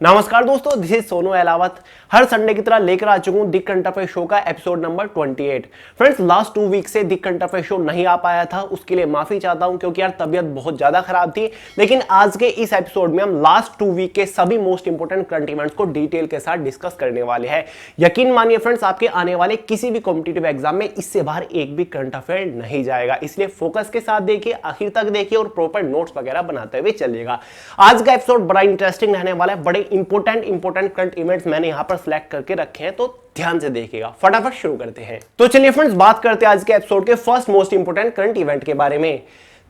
नमस्कार दोस्तों, this is Sonu Ahlawat. हर संडे की तरह लेकर आ चुका हूं दी करंट अफेयर शो का episode number 28। Friends, last 2 week से दी करंट अफेयर शो नहीं आ पाया था, उसके लिए माफी चाहता हूं क्योंकि यार तबीयत बहुत ज्यादा खराब थी। लेकिन आज के इस एपिसोड में हम लास्ट 2 वीक के सभी मोस्ट इंपोर्टेंट करंट इवेंट्स को डिटेल के साथ डिस्कस करने वाले हैं। यकीन मानिए फ्रेंड्स, आपके आने वाले किसी भी कॉम्पिटिटिव एग्जाम में इससे बाहर एक भी करंट अफेयर नहीं जाएगा, इसलिए फोकस के साथ देखिए, आखिर तक देखिए और प्रॉपर नोट्स वगैरह बनाते हुए चलिएगा। आज का एपिसोड बड़ा इंटरेस्टिंग रहने वाला है। बड़े इंपोर्टेंट करंट इवेंट्स मैंने यहां पर सिलेक्ट करके रखे हैं, तो ध्यान से देखिएगा। फटाफट शुरू करते हैं। तो चलिए फ्रेंड्स, बात करते हैं आज के एपिसोड के first most important current event के बारे में।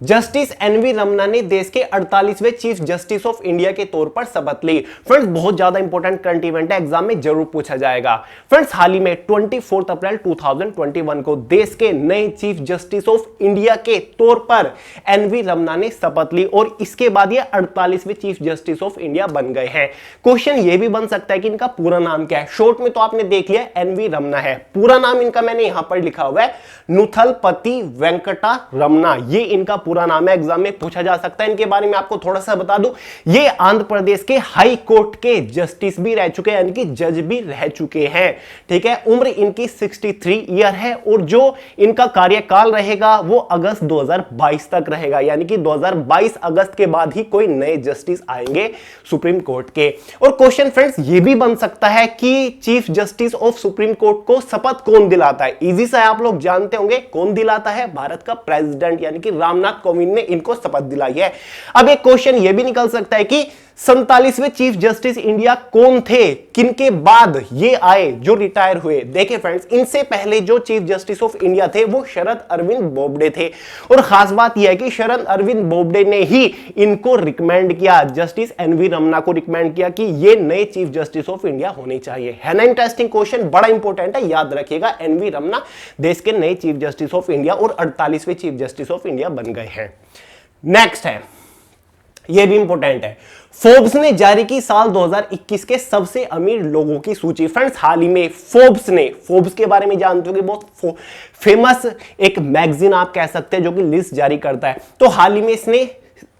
जस्टिस एनवी रमन्ना ने देश के 48वें चीफ जस्टिस ऑफ इंडिया के तौर पर शपथ ली। फ्रेंड्स, बहुत ज्यादा इंपॉर्टेंट करंट इवेंट है, एग्जाम में जरूर पूछा जाएगा। फ्रेंड्स, हाल ही में 24 अप्रैल 2021 को देश के नए चीफ जस्टिस ऑफ इंडिया के तौर पर एनवी रमन्ना ने शपथ ली और इसके बाद ये 48वें चीफ जस्टिस ऑफ इंडिया बन गए हैं। क्वेश्चन ये भी बन सकता है कि इनका पूरा नाम क्या है। शॉर्ट में तो आपने देख लिया एनवी रमन्ना है, पूरा नाम इनका मैंने यहां पर लिखा हुआ है नुथलपति वेंकटा रमन्ना। ये इनका पूरा नाम है, एग्जाम में पूछा जा सकता है। इनके बारे में आपको थोड़ा सा बता दूं, ये आंध्र प्रदेश के हाई कोर्ट के जस्टिस भी रह चुके हैं, यानी कि जज भी रह चुके हैं। ठीक है, उम्र इनकी 63 ईयर है और जो इनका कार्यकाल रहेगा वो अगस्त 2022 तक रहेगा, यानी कि 2022 अगस्त के बाद ही कोई नए जस्टिस आएंगे सुप्रीम कोर्ट के। और क्वेश्चन फ्रेंड्स ये भी बन सकता है कि chief justice of supreme court को शपथ कौन दिलाता है। इजी सा है, आप लोग जानते होंगे कौन दिलाता है, भारत का प्रेसिडेंट यानी कि रामनाथ कोविंद ने इनको शपथ दिलाई है। अब एक क्वेश्चन यह भी निकल सकता है कि 47वें चीफ जस्टिस इंडिया कौन थे, किनके बाद ये आए जो रिटायर हुए। देखिए फ्रेंड्स, इनसे पहले जो चीफ जस्टिस ऑफ इंडिया थे वो शरद अरविंद बोबडे थे और खास बात यह है कि शरद अरविंद बोबडे ने ही इनको रिकमेंड किया, जस्टिस एनवी रमन्ना को रिकमेंड किया कि ये नए चीफ जस्टिस ऑफ इंडिया होने चाहिए। है ना इंटरेस्टिंग क्वेश्चन, बड़ा इंपॉर्टेंट है, याद रखिएगा। एनवी रमन्ना देश के नए चीफ जस्टिस ऑफ इंडिया और 48वें चीफ जस्टिस ऑफ इंडिया बन गए हैं। नेक्स्ट है, यह भी इंपॉर्टेंट है, फोर्ब्स ने जारी की साल 2021 के सबसे अमीर लोगों की सूची। फ्रेंड्स, हाल ही में फोर्ब्स के बारे में जानते हो कि बहुत फेमस एक मैगजीन आप कह सकते हैं जो कि लिस्ट जारी करता है। तो हाल ही में इसने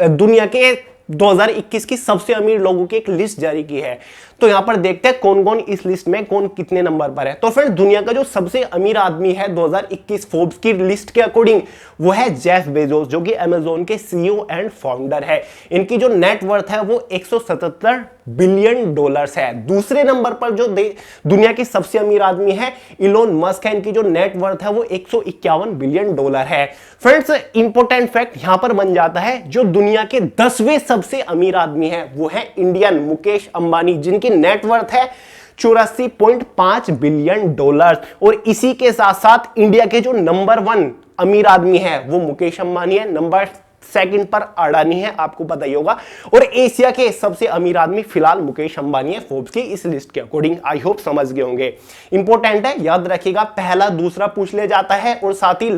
दुनिया के 2021 की सबसे अमीर लोगों की एक लिस्ट जारी की है। तो यहां पर देखते हैं कौन कौन इस लिस्ट में कौन कितने नंबर पर है। तो फ्रेंड्स, दुनिया का जो सबसे अमीर आदमी है 2021 फोर्ब्स की लिस्ट के अकॉर्डिंग वो है जेफ बेजोस, जो कि अमेज़न के सीईओ एंड फाउंडर है। इनकी जो नेट वर्थ है वो 177 बिलियन डॉलर्स है। दूसरे नंबर पर जो दुनिया की सबसे अमीर आदमी है इलोन मस्क है, इनकी जो नेट वर्थ है वो 151 बिलियन डॉलर है। फ्रेंड्स, इंपॉर्टेंट फैक्ट यहां पर बन जाता है, जो दुनिया के 10वें सबसे अमीर आदमी है वो है इंडियन मुकेश अंबानी, जिनकी नेट वर्थ है 84.5 बिलियन डॉलर। और इसी के साथ साथ इंडिया के जो नंबर 1 अमीर आदमी है वो मुकेश अंबानी है, नंबर 2 पर अडानी है, आपको पता ही होगा। और एशिया के सबसे अमीर आदमी फिलहाल मुकेश अंबानी है फोर्ब्स की इस लिस्ट के अकॉर्डिंग। आई होप समझ गए होंगे, इंपॉर्टेंट है, याद रखिएगा। पहला दूसरा पूछ लिया जाता है और साथ ही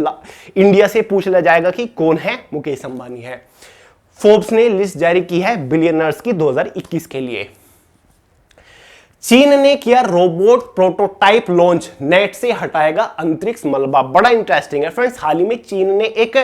इंडिया से पूछ लिया जाएगा कि कौन है मुकेश अंबानी है। फोर्ब्स ने लिस्ट जारी की है बिलियनर्स की 2021 के लिए। चीन ने किया रोबोट प्रोटोटाइप लॉन्च, नेट से हटाएगा अंतरिक्ष मलबा। बड़ा इंटरेस्टिंग है फ्रेंड्स, हाल ही में चीन ने एक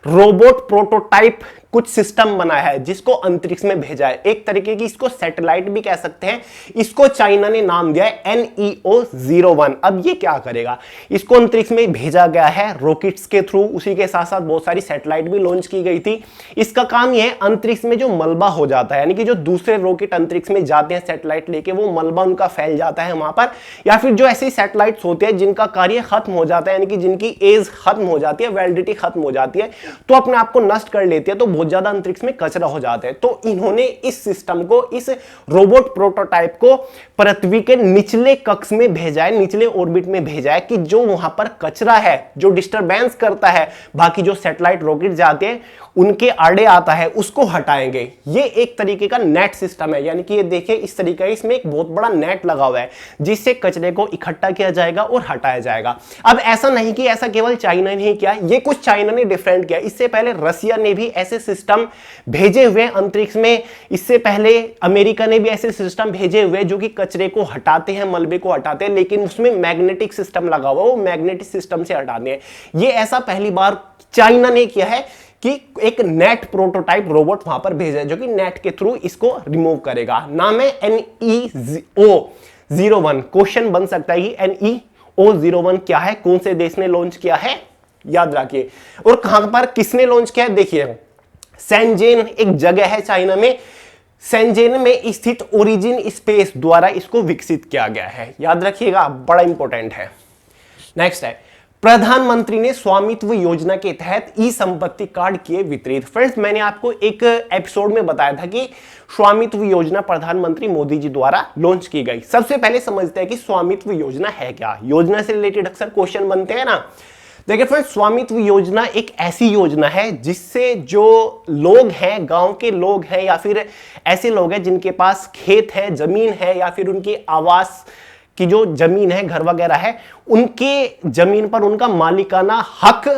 रोबोट प्रोटोटाइप कुछ सिस्टम बनाया है जिसको अंतरिक्ष में भेजा है। एक तरीके की इसको सैटेलाइट भी कह सकते हैं। इसको चाइना ने नाम दिया है NEO-01। अब ये क्या करेगा, इसको अंतरिक्ष में भेजा गया है रॉकेट्स के थ्रू, उसी के साथ साथ बहुत सारी सैटेलाइट भी लॉन्च की गई थी। इसका काम ये है, अंतरिक्ष में जो मलबा हो जाता है, यानी कि जो दूसरे रॉकेट अंतरिक्ष में जाते हैं सैटेलाइट लेके, वो मलबा उनका फैल जाता है वहां पर, या फिर जो ऐसी सैटेलाइट्स होते हैं जिनका कार्य खत्म हो जाता है, यानी कि जिनकी एज खत्म हो जाती है, वैलिडिटी खत्म हो जाती है, तो अपने आप को नष्ट कर लेती है, तो बहुत ज्यादा अंतरिक्ष में कचरा हो जाते हैं। तो इन्होंने इस सिस्टम को, इस रोबोट प्रोटोटाइप को पृथ्वी के निचले कक्ष में भेजा है, निचले ऑर्बिट में भेजा है, कि जो वहां पर कचरा है, जो डिस्टरबेंस करता है, बाकी जो सैटेलाइट रॉकेट जाते हैं उनके आड़े आता है, उसको हटाएंगे। ये एक तरीके का नेट सिस्टम है, यानी कि ये देखिए इस तरीके का, इसमें एक बहुत बड़ा नेट लगा हुआ है जिससे कचरे को इकट्ठा किया जाएगा और हटाया जाएगा। अब ऐसा नहीं कि ऐसा केवल चाइना ने ही किया, ये कुछ चाइना ने डिफरेंट किया। इससे पहले रसिया ने भी ऐसे सिस्टम भेजे हुए अंतरिक्ष में, इससे पहले अमेरिका ने भी ऐसे सिस्टम भेजे हुए जो कि कचरे को हटाते हैं, मलबे को हटाते हैं, लेकिन उसमें मैग्नेटिक सिस्टम लगा हुआ, वो मैग्नेटिक सिस्टम से हटाते हैं। ये ऐसा पहली बार चाइना ने किया है। कि एक नेट प्रोटोटाइप रोबोट वहां पर भेजा है जो कि नेट के थ्रू इसको रिमूव करेगा। नाम है NEO-01। क्वेश्चन बन सकता है कि NEO-01 क्या है, कौन से देश ने लॉन्च किया है, याद रखिए। और कहां पर किसने लॉन्च किया है, देखिए शेनज़ेन एक जगह है चाइना में, शेनज़ेन में स्थित ओरिजिन स्पेस द्वारा इसको विकसित किया गया है, याद रखिएगा, बड़ा इंपॉर्टेंट है। नेक्स्ट है, प्रधानमंत्री ने स्वामित्व योजना के तहत ई संपत्ति कार्ड किए वितरित। फ्रेंड्स, मैंने आपको एक एपिसोड में बताया था कि स्वामित्व योजना प्रधानमंत्री मोदी जी द्वारा लॉन्च की गई। सबसे पहले समझते हैं कि स्वामित्व योजना है क्या। योजना से रिलेटेड अक्सर क्वेश्चन बनते हैं ना। देखिए फ्रेंड्स, स्वामित्व योजना एक ऐसी योजना है जिससे जो लोग हैं, गांव के लोग हैं या फिर ऐसे लोग हैं जिनके पास खेत है, जमीन है या फिर उनकी आवास की जो जमीन है, घर वगैरह है, उनके जमीन पर उनका मालिकाना हक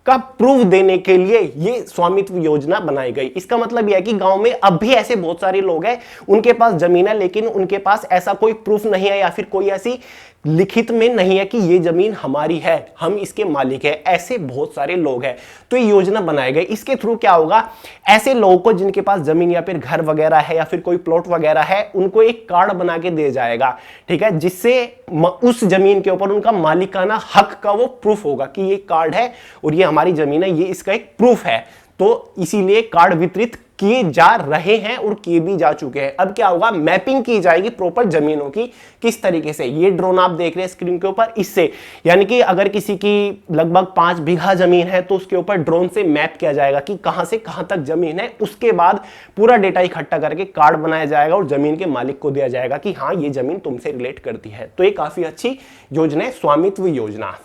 का प्रूफ देने के लिए ये स्वामित्व योजना बनाई गई। इसका मतलब यह है कि गांव में अब भी ऐसे बहुत सारे लोग हैं, उनके पास जमीन है लेकिन उनके पास ऐसा कोई प्रूफ नहीं है या फिर कोई ऐसी लिखित में नहीं है कि ये जमीन हमारी है, हम इसके मालिक हैं। ऐसे बहुत सारे लोग हैं, तो ये योजना बनाई गई। इसके थ्रू क्या होगा, ऐसे लोगों को जिनके पास जमीन या फिर घर वगैरह है या फिर कोई प्लॉट वगैरह है, उनको एक कार्ड बना के दिया जाएगा, ठीक है, जिससे उस जमीन के ऊपर उनका मालिकाना हक का वो प्रूफ होगा कि ये कार्ड है और ये हमारी जमीन है, ये इसका एक प्रूफ है। तो इसीलिए कार्ड वितरित किए जा रहे हैं और किए भी जा चुके हैं। अब क्या होगा, मैपिंग की जाएगी प्रॉपर जमीनों की। किस तरीके से, ये ड्रोन आप देख रहे हैं स्क्रीन के ऊपर, इससे यानी कि अगर किसी की लगभग 5 बीघा जमीन है तो उसके ऊपर ड्रोन से मैप किया जाएगा कि कहां से कहां तक जमीन है। उसके बाद पूरा डेटा इकट्ठा करके कार्ड बनाया जाएगा और जमीन के मालिक को दिया जाएगा कि हाँ, ये जमीन तुमसे रिलेट करती है। तो ये काफी अच्छी योजना है, स्वामित्व योजना।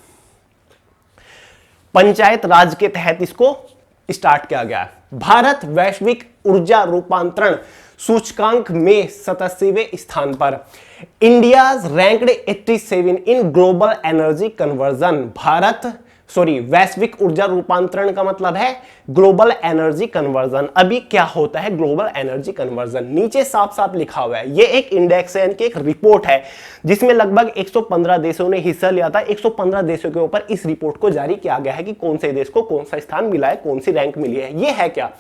पंचायत राज के तहत इसको स्टार्ट किया गया। भारत वैश्विक ऊर्जा रूपांतरण सूचकांक में 87वें स्थान पर। India ranked 87 in global energy conversion. वैश्विक ऊर्जा रूपांतरण का मतलब है ग्लोबल एनर्जी कन्वर्जन। अभी क्या होता है ग्लोबल एनर्जी कन्वर्जन, नीचे साफ साफ लिखा हुआ है। ये एक इंडेक्स है, एक रिपोर्ट है जिसमें लगभग 115 देशों ने हिस्सा लिया था। 115 देशों के ऊपर इस रिपोर्ट को जारी किया गया है कि कौन से देश को कौन सा स्थान मिला है, कौन सी रैंक मिली है। ये है क्या,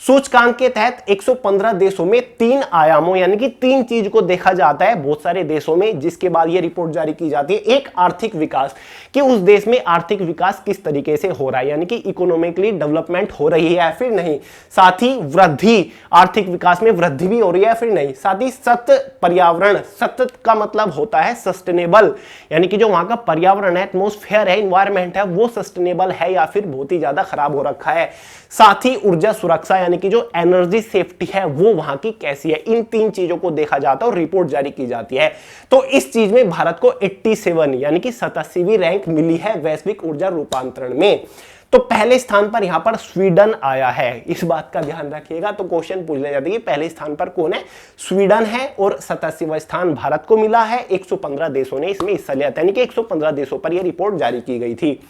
सूचकांक के तहत 115 देशों में 3 आयामों यानी कि 3 चीज को देखा जाता है बहुत सारे देशों में, जिसके बाद यह रिपोर्ट जारी की जाती है। एक, आर्थिक विकास, कि उस देश में आर्थिक विकास किस तरीके से हो रहा है, यानी कि इकोनॉमिकली डेवलपमेंट हो रही है या फिर नहीं। साथ ही वृद्धि, आर्थिक विकास में वृद्धि भी हो रही है या फिर नहीं। साथ ही सतत पर्यावरण, सतत का मतलब होता है सस्टेनेबल, यानी कि जो वहां का पर्यावरण है, एटमॉस्फेयर है, एनवायरमेंट है, वो सस्टेनेबल है या फिर बहुत ही ज्यादा खराब हो रखा है। साथ ही ऊर्जा सुरक्षा यानी कि जो एनर्जी सेफ्टी है वो वहां की कैसी है। इन 3 चीजों को देखा जाता है और रिपोर्ट जारी की जाती है। तो इस चीज में भारत को 87 यानी कि 87वीं रैंक मिली है वैश्विक ऊर्जा रूपांतरण में। तो पहले स्थान पर यहां पर स्वीडन आया है, इस बात का ध्यान रखिएगा। तो क्वेश्चन पूछ लिया जाता है कि पहले स्थान पर कौन है, स्वीडन है, और 87वां स्थान भारत को मिला है। 115 देशों ने इसमें हिस्सा लिया था, यानी कि 115 देशों पर यह रिपोर्ट जारी की गई थी।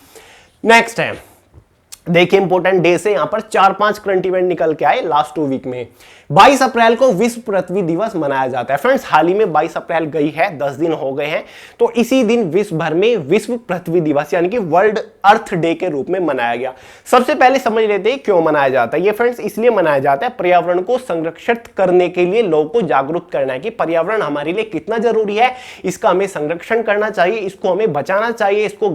नेक्स्ट है, देखिए इंपॉर्टेंट डे से यहां पर 4-5 करंट इवेंट निकल के आए लास्ट 2 वीक में। 22 अप्रैल को विश्व पृथ्वी दिवस मनाया जाता है। फ्रेंड्स, हाल ही में 22 अप्रैल गई है, 10 दिन हो गए हैं। तो इसी दिन विश्व भर में विश्व पृथ्वी दिवस यानी कि वर्ल्ड अर्थ डे के रूप में मनाया गया। सबसे पहले समझ लेते हैं क्यों मनाया जाता है। ये फ्रेंड्स इसलिए मनाया जाता है, पर्यावरण को संरक्षित करने के लिए लोगों को जागरूक करना है कि पर्यावरण हमारे लिए कितना जरूरी है, इसका हमें संरक्षण करना चाहिए, इसको हमें बचाना चाहिए, इसको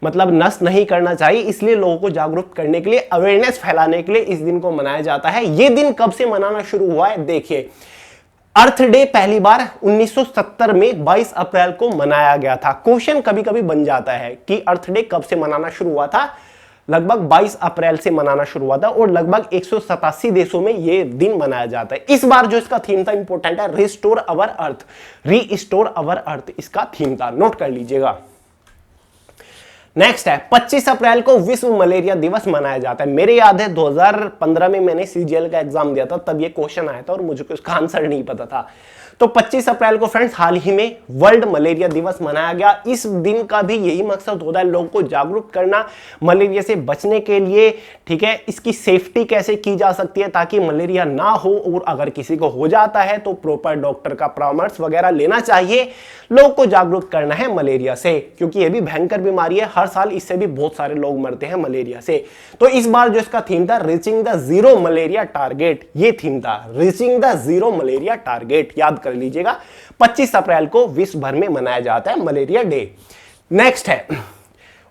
मतलब नष्ट नहीं करना चाहिए। इसलिए लोगों को जागरूक करने के लिए, अवेयरनेस फैलाने के लिए इस दिन को मनाया जाता है। ये दिन कब से मनाना शुरू हुआ है, देखिए अर्थ डे पहली बार 1970 में 22 अप्रैल को मनाया गया था। क्वेश्चन कभी कभी बन जाता है कि अर्थ डे कब से मनाना शुरू हुआ था। लगभग 22 अप्रैल से मनाना शुरू हुआ था और लगभग 187 देशों में यह दिन मनाया जाता है। इस बार जो इसका थीम था इंपॉर्टेंट है, रिस्टोर अवर अर्थ, रीस्टोर अवर अर्थ इसका थीम था, नोट कर लीजिएगा। नेक्स्ट है 25 अप्रैल को विश्व मलेरिया दिवस मनाया जाता है। मेरे याद है 2015 में मैंने सीजीएल का एग्जाम दिया था, तब ये क्वेश्चन आया था और मुझे उसका आंसर नहीं पता था। तो 25 अप्रैल को फ्रेंड्स हाल ही में वर्ल्ड मलेरिया दिवस मनाया गया। इस दिन का भी यही मकसद होता है, लोगों को जागरूक करना मलेरिया से बचने के लिए, ठीक है, इसकी सेफ्टी कैसे की जा सकती है ताकि मलेरिया ना हो, और अगर किसी को हो जाता है तो प्रॉपर डॉक्टर का परामर्श वगैरह लेना चाहिए। लोगों को जागरूक करना है मलेरिया से, क्योंकि यह भी भयंकर बीमारी है, हर हर साल इससे भी बहुत सारे लोग मरते हैं मलेरिया से। तो इस बार जो इसका थीम था reaching the zero malaria target, ये थीम था reaching the zero malaria target, याद कर लीजिएगा। 25 अप्रैल को विश्व भर में मनाया जाता है मलेरिया डे। नेक्स्ट है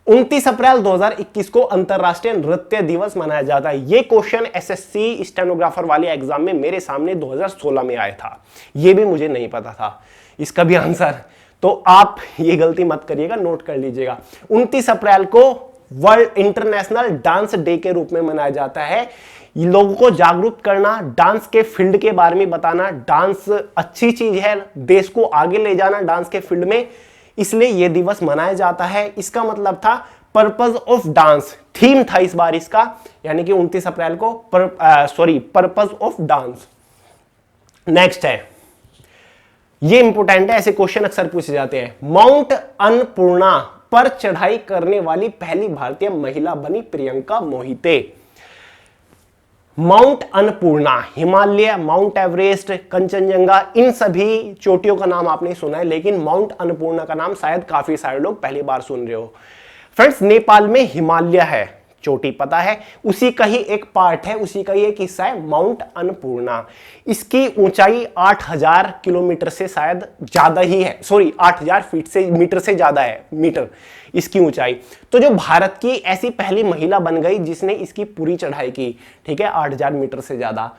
29 अप्रैल 2021 को अंतरराष्ट्रीय नृत्य दिवस मनाया जाता है। ये क्वेश्चन एसएससी स्टेनोग्राफर वाले एग्जाम में मेरे सामने 2016 में आया था, ये भी मुझे नहीं पता था इसका भी आंसर, तो आप ये गलती मत करिएगा, नोट कर लीजिएगा। 29 अप्रैल को वर्ल्ड इंटरनेशनल डांस डे के रूप में मनाया जाता है। लोगों को जागरूक करना, डांस के फील्ड के बारे में बताना, डांस अच्छी चीज है, देश को आगे ले जाना डांस के फील्ड में, इसलिए यह दिवस मनाया जाता है। इसका मतलब था पर्पस ऑफ डांस, थीम था इस बार इसका, यानी कि 29 अप्रैल को पर्पस ऑफ डांस। नेक्स्ट है, ये इंपोर्टेंट है, ऐसे क्वेश्चन अक्सर पूछे जाते हैं। माउंट अन्नपूर्णा पर चढ़ाई करने वाली पहली भारतीय महिला बनी Priyanka Mohite. Mount Annapurna, Himalaya, mount Everest, Kanchenjunga, इन सभी चोटियों का नाम आपने सुना है, लेकिन माउंट अन्नपूर्णा का नाम शायद काफी सारे लोग पहली बार सुन रहे हो। फ्रेंड्स, नेपाल में हिमालय है, चोटी पता है, उसी का ही एक पार्ट है, उसी का ही एक हिस्सा है माउंट अन्नपूर्णा। इसकी ऊंचाई 8000 किलोमीटर से शायद ज्यादा ही है, 8000 फीट से मीटर से ज्यादा है, मीटर इसकी ऊंचाई। तो जो भारत की ऐसी पहली महिला बन गई जिसने इसकी पूरी चढ़ाई की, ठीक है, 8000 मीटर से ज्यादा,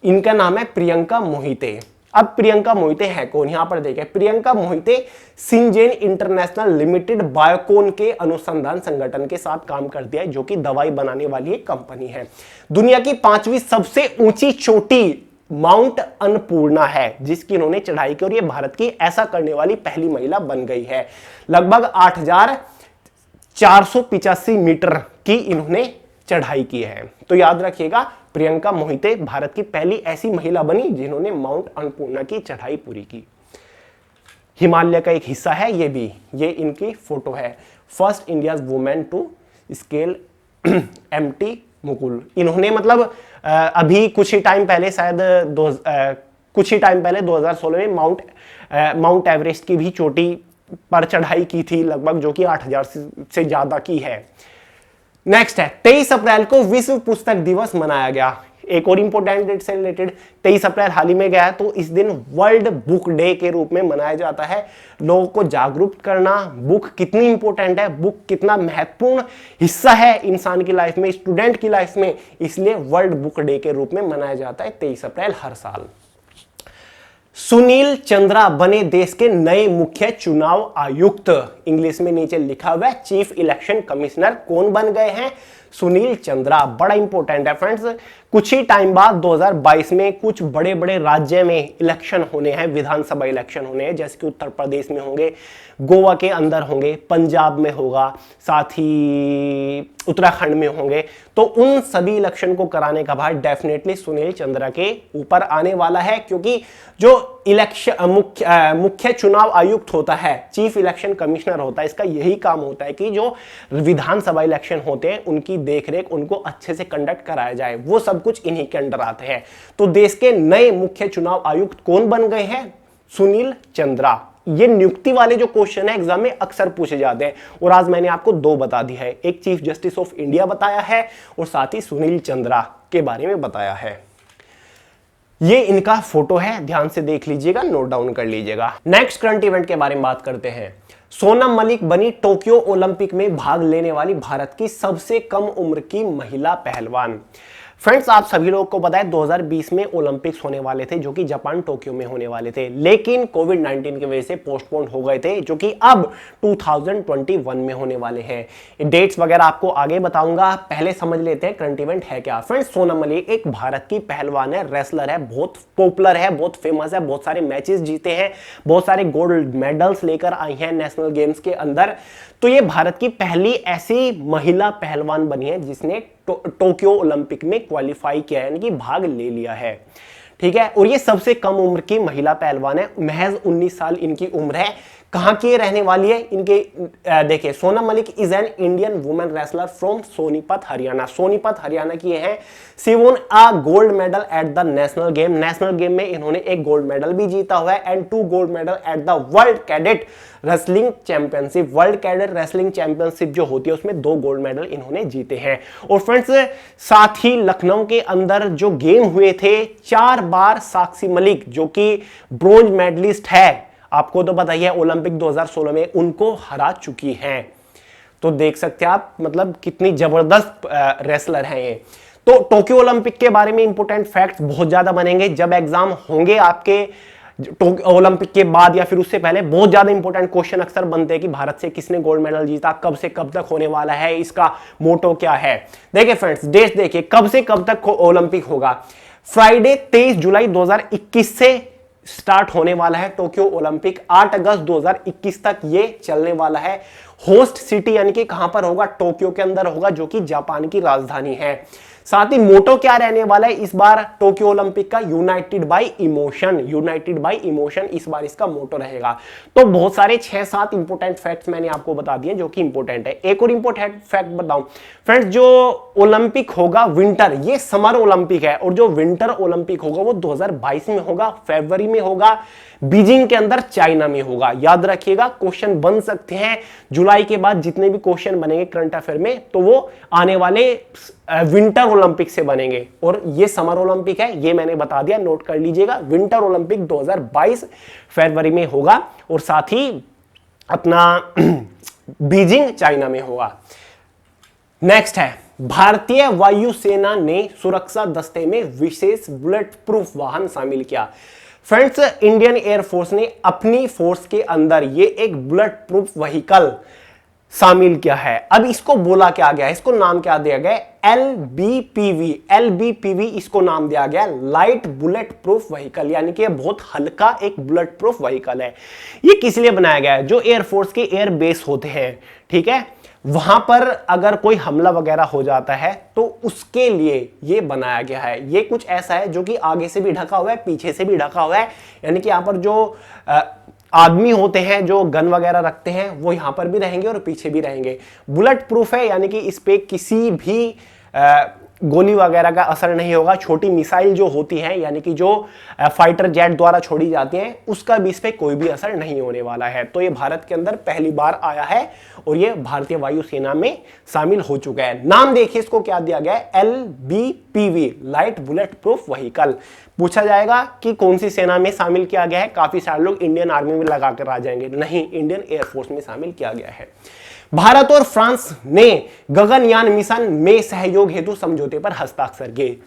इनका नाम है प्रियंका मोहिते। अब प्रियंका मोहिते है कौन, यहां पर देखें, Priyanka Mohite Syngene international limited Biocon के अनुसंधान संगठन के साथ काम करती है, जो कि दवाई बनाने वाली एक कंपनी है। दुनिया की 5वीं सबसे ऊंची चोटी माउंट अन्नपूर्णा है, जिसकी इन्होंने चढ़ाई की, और ये भारत की ऐसा करने वाली पहली महिला बन गई है। लगभग 8485 मीटर की इन्होंने चढ़ाई की है। तो याद रखिएगा, प्रियंका मोहिते भारत की पहली ऐसी महिला बनी जिन्होंने माउंट अन्नपूर्णा की चढ़ाई पूरी की। हिमालय का एक हिस्सा है ये भी, ये इनकी फोटो है। First India's women to scale एम्प्टी मुकुल, इन्होंने मतलब अभी कुछ ही टाइम पहले शायद कुछ ही टाइम पहले 2016 में माउंट एवरेस्ट की भी चोटी पर चढ़ाई की थी लगभग, जो कि 8000 से ज्यादा की है। नेक्स्ट है 23 अप्रैल को विश्व पुस्तक दिवस मनाया गया। एक और इंपॉर्टेंट डेट से रिलेटेड, 23 अप्रैल हाल ही में गया है, तो इस दिन वर्ल्ड बुक डे के रूप में मनाया जाता है। लोगों को जागरूक करना, बुक कितनी इंपॉर्टेंट है, बुक कितना महत्वपूर्ण हिस्सा है इंसान की लाइफ में, स्टूडेंट की लाइफ में, इसलिए वर्ल्ड बुक डे के रूप में मनाया जाता है 23 अप्रैल हर साल। सुनील चंद्रा बने देश के नए मुख्य चुनाव आयुक्त, इंग्लिश में नीचे लिखा हुआ है चीफ इलेक्शन कमिश्नर। कौन बन गए हैं? सुनील चंद्रा। बड़ा इंपॉर्टेंट है फ्रेंड्स, कुछ ही टाइम बाद 2022 में कुछ बड़े बड़े राज्य में इलेक्शन होने हैं, विधानसभा इलेक्शन होने हैं, जैसे कि उत्तर प्रदेश में होंगे, गोवा के अंदर होंगे, पंजाब में होगा, साथ ही उत्तराखंड में होंगे। तो उन सभी इलेक्शन को कराने का भार डेफिनेटली सुनील चंद्रा के ऊपर आने वाला है, क्योंकि जो इलेक्शन मुख्य चुनाव आयुक्त होता है, चीफ इलेक्शन कमिश्नर होता है, इसका यही काम होता है कि जो विधानसभा इलेक्शन होते हैं उनकी देखरेख, उनको अच्छे से कंडक्ट कराया जाए, वो सब कुछ इन्हीं के अंडर आते हैं। तो देश के नए मुख्य चुनाव आयुक्त कौन बन गए हैं? सुनील चंद्रा। ये नियुक्ति वाले जो क्वेश्चन है एग्जाम में अक्सर पूछे जाते हैं, और आज मैंने आपको दो बता दी है, एक चीफ जस्टिस ऑफ इंडिया बताया है और साथ ही सुनील चंद्रा के बारे में बताया है। ये इनका फोटो है, ध्यान से देख लीजिएगा, नोट डाउन कर लीजिएगा। नेक्स्ट करंट इवेंट के बारे में बात करते हैं। सोनम मलिक बनी टोक्यो ओलंपिक में भाग लेने वाली भारत की सबसे कम उम्र की महिला पहलवान। फ्रेंड्स, आप सभी लोगों को पता है 2020 में ओलंपिक्स होने वाले थे, जो कि जापान टोक्यो में होने वाले थे, लेकिन कोविड-19 की वजह से पोस्टपोन हो गए थे, जो कि अब 2021 में होने वाले हैं। डेट्स वगैरह आपको आगे बताऊंगा, पहले समझ लेते हैं करंट इवेंट है क्या। फ्रेंड्स, सोनम मलिक एक भारत की पहलवान है, रेसलर है, बहुत पॉपुलर है, बहुत फेमस है, बहुत सारे मैचेस जीते हैं, बहुत सारे गोल्ड मेडल्स लेकर आई हैं नेशनल गेम्स के अंदर। तो ये भारत की पहली ऐसी महिला पहलवान बनी है जिसने टोक्यो ओलंपिक में क्वालिफाई किया है, यानी कि भाग ले लिया है, ठीक है। और ये सबसे कम उम्र की महिला पहलवान है, महज 19 साल इनकी उम्र है। कहां की रहने वाली है इनके, देखिए Sonam Malik is an Indian women wrestler from Sonipat Haryana. Sonipat Haryana की है। सी वोन a gold medal at the national game. National game में इन्होंने एक गोल्ड मेडल भी जीता हुआ है and 2 gold medal at the world cadet wrestling championship. World cadet wrestling championship जो होती है उसमें 2 गोल्ड मेडल इन्होंने जीते हैं। और फ्रेंड्स साथ ही लखनऊ के अंदर जो गेम हुए थे 4 बार साक्षी मलिक जो कि ब्रोंज मेडलिस्ट है, आपको तो पता ही है ओलंपिक 2016 में उनको हरा चुकी हैं। तो देख सकते हैं आप मतलब कितनी जबरदस्त रेसलर हैं ये। तो टोक्यो ओलंपिक के बारे में इंपॉर्टेंट फैक्ट्स बहुत ज्यादा बनेंगे जब एग्जाम होंगे आपके ओलंपिक के बाद या फिर उससे पहले। बहुत ज्यादा इंपॉर्टेंट क्वेश्चन अक्सर बनते हैं कि भारत से किसने गोल्ड मेडल जीता, कब से कब तक होने वाला है, इसका मोटो क्या है। देखिए फ्रेंड्स डेट देखिए कब से कब तक ओलंपिक होगा। फ्राइडे 23 जुलाई 2021 से स्टार्ट होने वाला है टोक्यो ओलंपिक। 8 अगस्त 2021 तक ये चलने वाला है। होस्ट सिटी यानी कि कहां पर होगा, टोक्यो के अंदर होगा जो कि जापान की राजधानी है। साथ ही मोटो क्या रहने वाला है इस बार टोक्यो ओलंपिक का, United bye emotion. United bye emotion इस बार इसका मोटो रहेगा। तो बहुत सारे 6-7 इंपोर्टेंट फैक्ट्स मैंने आपको बता दिए जो कि इंपोर्टेंट है। एक और इंपोर्टेंट फैक्ट बताऊं फ्रेंड्स, जो ओलंपिक होगा विंटर, ये समर ओलंपिक है और जो विंटर ओलंपिक होगा वो 2022 में होगा, फरवरी में होगा, बीजिंग के अंदर चाइना में होगा। याद रखिएगा क्वेश्चन बन सकते हैं जुलाई के बाद जितने भी क्वेश्चन बनेंगे करंट अफेयर में तो वो आने वाले विंटर ओलंपिक से बनेंगे। और ये समर ओलंपिक है, ये मैंने बता दिया, नोट कर लीजिएगा। विंटर ओलंपिक 2022 फरवरी में होगा और साथ ही अपना बीजिंग चाइना में होगा। नेक्स्ट है भारतीय वायुसेना ने सुरक्षा दस्ते में विशेष बुलेट प्रूफ वाहन शामिल किया। फ्रेंड्स इंडियन एयरफोर्स ने अपनी फोर्स के अंदर ये एक बुलेट प्रूफ व्हीकल शामिल किया है। अब इसको बोला क्या गया है, इसको नाम क्या दिया गया है, LBPV। LBPV इसको नाम दिया गया लाइट बुलेट प्रूफ व्हीकल, यानी कि बहुत हल्का एक बुलेट प्रूफ व्हीकल है। ये किस लिए बनाया गया है, जो एयरफोर्स के एयर बेस होते हैं, ठीक है, वहां पर अगर कोई हमला वगैरह हो जाता है तो उसके लिए ये बनाया गया है। ये कुछ ऐसा है जो कि आगे से भी ढका हुआ है, पीछे से भी ढका हुआ है, यानी कि यहां पर जो आदमी होते हैं जो गन वगैरह रखते हैं वो यहां पर भी रहेंगे और पीछे भी रहेंगे। बुलेट प्रूफ है यानी कि इस पे किसी भी गोली वगैरह का असर नहीं होगा। छोटी मिसाइल जो होती है यानी कि जो फाइटर जेट द्वारा छोड़ी जाती हैं उसका भी इस पे कोई भी असर नहीं होने वाला है। तो ये भारत के अंदर पहली बार आया है और ये भारतीय वायुसेना में शामिल हो चुका है। नाम देखिए इसको क्या दिया गया है, LBPV light bullet proof vehicle. पूछा जाएगा कि कौन सी सेना में शामिल किया गया है, काफी सारे लोग इंडियन आर्मी में लगाकर आ जाएंगे, नहीं, इंडियन एयरफोर्स में शामिल किया गया है। भारत और फ्रांस ने गगनयान मिशन में सहयोग हेतु समझौते पर हस्ताक्षर किए।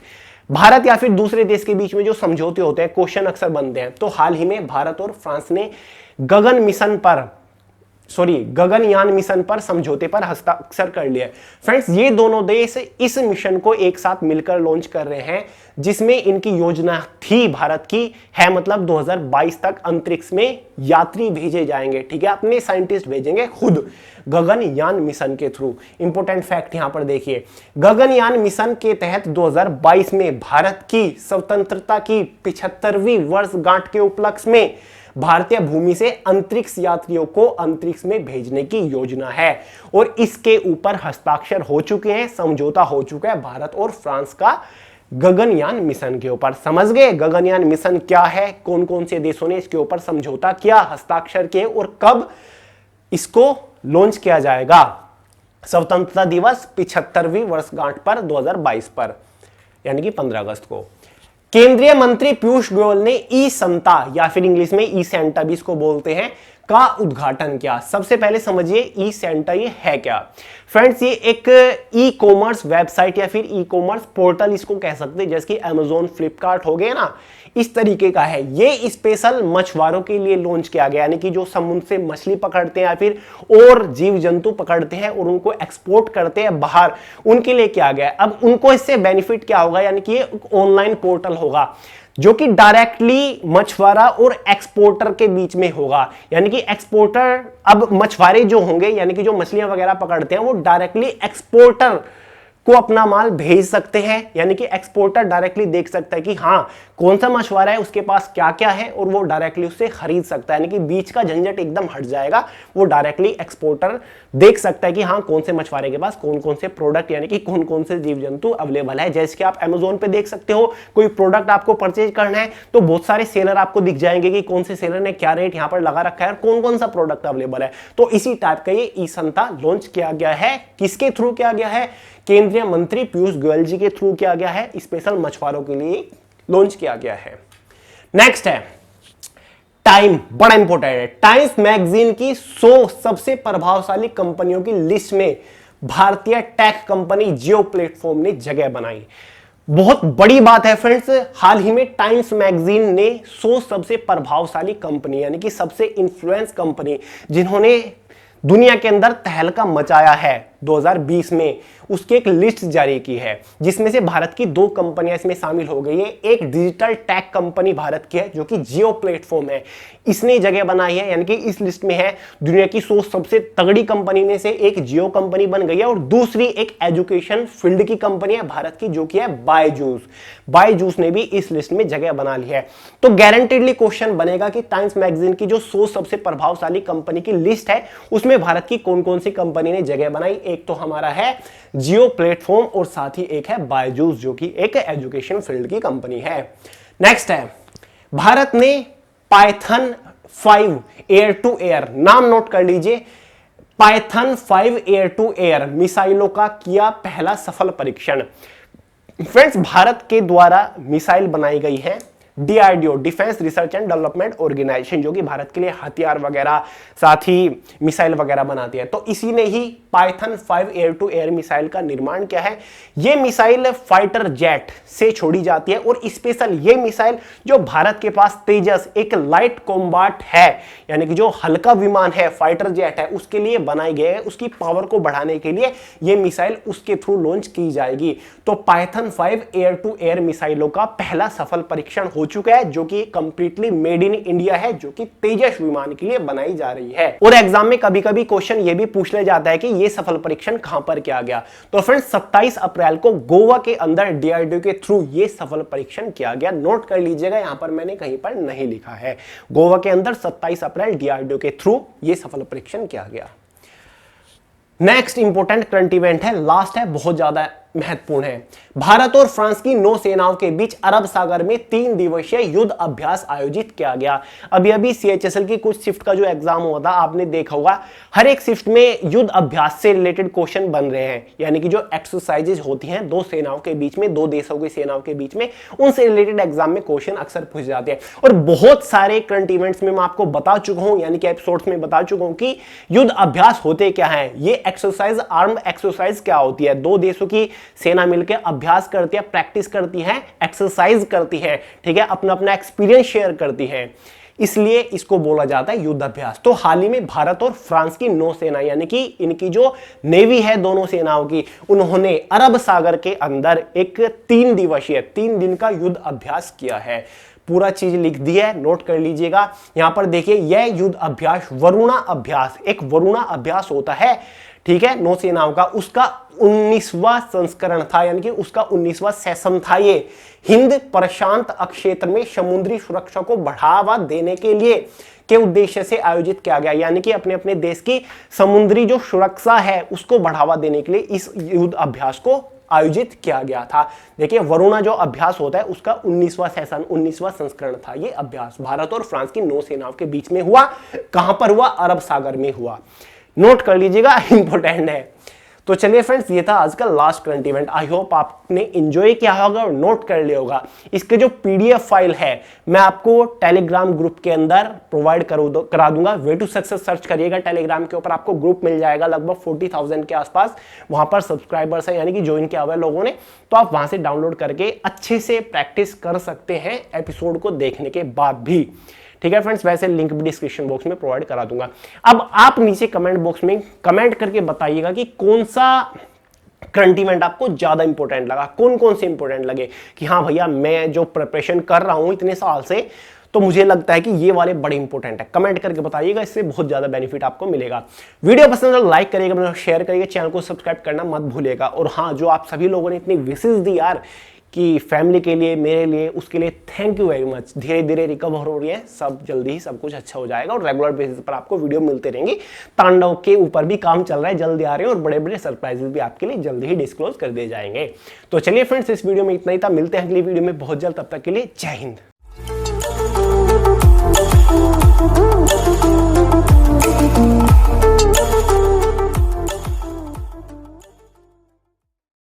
भारत या फिर दूसरे देश के बीच में जो समझौते होते हैं क्वेश्चन अक्सर बनते हैं, तो हाल ही में भारत और फ्रांस ने गगनयान मिशन पर समझौते पर हस्ताक्षर कर लिया। फ्रेंड्स ये दोनों देश इस मिशन को एक साथ मिलकर लॉन्च कर रहे हैं जिसमें इनकी योजना थी भारत की है, मतलब 2022 तक अंतरिक्ष में यात्री भेजे जाएंगे, ठीक है, अपने साइंटिस्ट भेजेंगे खुद गगनयान मिशन के थ्रू। इंपॉर्टेंट फैक्ट यहां पर देखिए, गगनयान मिशन के तहत 2022 में भारत की स्वतंत्रता की 75वीं वर्षगांठ के उपलक्ष्य में भारतीय भूमि से अंतरिक्ष यात्रियों को अंतरिक्ष में भेजने की योजना है और इसके ऊपर हस्ताक्षर हो चुके हैं, समझौता हो चुका है भारत और फ्रांस का गगनयान मिशन के ऊपर। समझ गए गगनयान मिशन क्या है, कौन कौन से देशों ने इसके ऊपर समझौता किया, हस्ताक्षर किए और कब इसको लॉन्च किया जाएगा स्वतंत्रता दिवस 75वीं वर्षगांठ पर 2022 पर, यानी कि 15 अगस्त को। केंद्रीय मंत्री पीयूष गोयल ने ई समता या फिर इंग्लिश में ई सेंटा भी इसको बोलते हैं का उद्घाटन किया। सबसे पहले समझिए ई सेंटा ये है क्या। फ्रेंड्स ये एक ई कॉमर्स वेबसाइट या फिर ई कॉमर्स पोर्टल इसको कह सकते हैं, जैसे कि अमेजोन, फ्लिपकार्ट हो गए ना, इस तरीके का है। ये स्पेशल मछुआरों के लिए लॉन्च किया गया, यानी कि जो समुद्र से मछली पकड़ते हैं या फिर और जीव जंतु पकड़ते हैं और उनको एक्सपोर्ट करते हैं बाहर, उनके लिए किया गया। अब उनको इससे बेनिफिट क्या होगा, यानी कि ये ऑनलाइन पोर्टल होगा जो कि डायरेक्टली मछुआरा और एक्सपोर्टर के बीच में होगा, यानी कि एक्सपोर्टर, अब मछुआरे जो होंगे यानी कि जो मछलियां वगैरह पकड़ते हैं वो डायरेक्टली एक्सपोर्टर को अपना माल भेज सकते हैं, यानी कि एक्सपोर्टर डायरेक्टली देख सकता है कि हाँ कौन सा मछुआरा है, उसके पास क्या क्या है, और वो डायरेक्टली उससे खरीद सकता है, यानी कि बीच का झंझट एकदम हट जाएगा। वो डायरेक्टली एक्सपोर्टर देख सकता है कि हाँ कौन से मछुआरे के पास कौन कौन से प्रोडक्ट यानी कि कौन कौन से जीव जंतु अवेलेबल है। जैसे कि आप अमेजोन पे देख सकते हो, कोई प्रोडक्ट आपको परचेज करना है तो बहुत सारे सेलर आपको दिख जाएंगे कि कौन से सेलर ने क्या रेट यहाँ पर लगा रखा है और कौन कौन सा प्रोडक्ट अवेलेबल है। तो इसी टाइप का ये ई संता लॉन्च किया गया है। किसके थ्रू किया गया है? केंद्रीय मंत्री पीयूष गोयल जी के थ्रू किया गया है। स्पेशल मछुआरों के लिए लॉन्च किया गया है। नेक्स्ट है टाइम, बड़ा इंपॉर्टेंट है। टाइम्स मैगजीन की 100 सबसे प्रभावशाली कंपनियों की लिस्ट में भारतीय टेक कंपनी जियो प्लेटफॉर्म ने जगह बनाई। बहुत बड़ी बात है फ्रेंड्स, हाल ही में टाइम्स मैगजीन ने 100 सबसे प्रभावशाली कंपनी यानी कि सबसे इन्फ्लुएंस कंपनी जिन्होंने दुनिया के अंदर तहलका मचाया है 2020 में, उसकी एक लिस्ट जारी की है, जिसमें से भारत की 2 कंपनियां इसमें शामिल हो गई है। एक डिजिटल टेक कंपनी भारत की है जो कि जियो प्लेटफॉर्म है, इसने जगह बनाई है, यानी कि इस लिस्ट में है। दुनिया की 100 सबसे तगड़ी कंपनी में से एक जियो कंपनी बन गई है। और दूसरी एक एजुकेशन फील्ड की कंपनी है भारत की जो कि है बायजूस। बायजूस ने भी इस लिस्ट में जगह बना ली है। तो गारंटेडली क्वेश्चन बनेगा कि टाइम्स मैगजीन की जो 100 सबसे प्रभावशाली कंपनी की लिस्ट है उसमें भारत की कौन कौन सी कंपनी ने जगह बनाई। एक तो हमारा है जियो प्लेटफॉर्म और साथ ही एक है बायजूस जो कि एक एजुकेशन फील्ड की कंपनी है। नेक्स्ट है भारत ने पाइथन 5 एयर टू एयर, नाम नोट कर लीजिए, पाइथन 5 एयर टू एयर मिसाइलों का किया पहला सफल परीक्षण। फ्रेंड्स भारत के द्वारा मिसाइल बनाई गई है, DRDO defence research and development organisation जो कि भारत के लिए हथियार वगैरह साथ ही मिसाइल वगैरह बनाती है। तो इसी ने ही Python 5 air to air missile का निर्माण किया है। यह मिसाइल फाइटर जेट से छोड़ी जाती है और स्पेशल ये मिसाइल जो भारत के पास तेजस एक लाइट कॉम्बैट है यानी कि जो हल्का विमान है फाइटर जेट है उसके लिए बनाई गई है। उसकी पावर को बढ़ाने के लिए यह मिसाइल उसके थ्रू लॉन्च की जाएगी। तो पाइथन 5 एयर टू एयर मिसाइलों का पहला सफल परीक्षण हो चुका है जो कि कंप्लीटली मेड इन इंडिया है, जो कि तेजस विमान के लिए बनाई जा रही है। और एग्जाम में कभी कभी क्वेश्चन ये भी पूछ ले जाता है कि ये सफल परीक्षण कहां पर किया गया। तो फ्रेंड्स 27 अप्रैल को गोवा के अंदर डीआरडीओ के थ्रू ये सफल परीक्षण किया गया। नोट कर लीजिएगा, यहां पर मैंने कहीं पर नहीं लिखा है। गोवा के अंदर 27 अप्रैल डीआरडीओ के थ्रू ये सफल परीक्षण किया गया। नेक्स्ट इंपॉर्टेंट करंट इवेंट है, लास्ट है, बहुत ज्यादा महत्वपूर्ण है। भारत और फ्रांस की नौसेनाओं के बीच अरब सागर में 3 दिवसीय युद्ध अभ्यास आयोजित किया गया। अभी अभी सीएचएसएल की कुछ शिफ्ट का जो एग्जाम हुआ था आपने देखा होगा, हर एक शिफ्ट में युद्ध अभ्यास से रिलेटेड क्वेश्चन बन रहे हैं, यानी कि जो एक्सरसाइजेज होती हैं दो सेनाओं के बीच में, दो देशों की सेनाओं के बीच में, उनसे रिलेटेड एग्जाम में क्वेश्चन अक्सर पूछ जाते हैं। और बहुत सारे करंट इवेंट्स में मैं आपको बता चुका हूं, यानी कि एपिसोड्स में बता चुका हूं कि युद्ध अभ्यास होते क्या है। ये एक्सरसाइज आर्म एक्सरसाइज क्या होती है, दो देशों की सेना मिलकर अभ्यास करती है, प्रैक्टिस करती है, एक्सरसाइज करती है, ठीक है, अपना अपना एक्सपीरियंस शेयर करती है, इसलिए इसको बोला जाता है युद्ध अभ्यास। तो हाल ही में भारत और फ्रांस की नौसेना यानी कि इनकी जो नेवी है दोनों सेनाओं की, उन्होंने अरब सागर के अंदर एक 3 दिवसीय 3 दिन का युद्ध अभ्यास किया है। पूरा चीज लिख दी है, नोट कर लीजिएगा। यहां पर देखिए यह युद्ध अभ्यास वरुणा अभ्यास, एक वरुणा अभ्यास होता है, ठीक है, नौसेनाओं का, उसका 19वां संस्करण था, यानी कि उसका 19वां सेशन था। ये हिंद प्रशांत क्षेत्र में समुद्री सुरक्षा को बढ़ावा देने के लिए के उद्देश्य से आयोजित किया गया, यानी कि अपने अपने देश की समुद्री जो सुरक्षा है उसको बढ़ावा देने के लिए इस युद्ध अभ्यास को आयोजित किया गया था। देखिए वरुणा जो अभ्यास होता है उसका 19वां सेशन 19वां संस्करण था। ये अभ्यास भारत और फ्रांस की नौसेनाओं के बीच में हुआ। कहां पर हुआ? अरब सागर में हुआ। नोट कर लीजिएगा, इंपॉर्टेंट है। तो चलिए फ्रेंड्स, ये था आज का last current event. I hope आपने एंजॉय किया होगा और नोट कर लिया होगा। इसके जो पीडीएफ फाइल है मैं आपको टेलीग्राम ग्रुप के अंदर प्रोवाइड करा दूंगा। वे टू सक्सेस सर्च करिएगा, टेलीग्राम के ऊपर आपको ग्रुप मिल जाएगा लगभग 40,000 के आसपास। वहां पर सब्सक्राइबर्स हैं, यानी कि ज्वाइन किया हुआ है लोगों ने, तो आप वहां से डाउनलोड करके अच्छे से प्रैक्टिस कर सकते हैं एपिसोड को देखने के बाद भी, ठीक है फ्रेंड्स। वैसे लिंक भी डिस्क्रिप्शन बॉक्स में प्रोवाइड करा दूंगा। अब आप नीचे कमेंट बॉक्स में कमेंट करके बताइएगा कि कौन सा करंट इवेंट आपको ज्यादा इंपॉर्टेंट लगा, कौन कौन से इंपॉर्टेंट लगे कि हाँ भैया मैं जो प्रिपरेशन कर रहा हूं इतने साल से, तो मुझे लगता है कि ये वाले बड़े इंपॉर्टेंट है। कमेंट करके बताइएगा, इससे बहुत ज्यादा बेनिफिट आपको मिलेगा। वीडियो पसंद है तो लाइक करिएगा, शेयर करिएगा, चैनल को सब्सक्राइब करना मत भूलिएगा। और हाँ, जो आप सभी लोगों ने इतनी विशेष दी यार कि फैमिली के लिए, मेरे लिए, उसके लिए थैंक यू वेरी मच। धीरे धीरे रिकवर हो रही है, सब जल्दी ही सब कुछ अच्छा हो जाएगा और रेगुलर बेसिस पर आपको वीडियो मिलते रहेंगे। तांडव के ऊपर भी काम चल रहा है, जल्दी आ रहे हैं और बड़े बड़े सरप्राइजेस भी आपके लिए जल्दी ही डिस्क्लोज कर दिए जाएंगे। तो चलिए फ्रेंड्स, इस वीडियो में इतना ही था, मिलते हैं अगली वीडियो में बहुत जल्द। तब तक के लिए जय हिंद।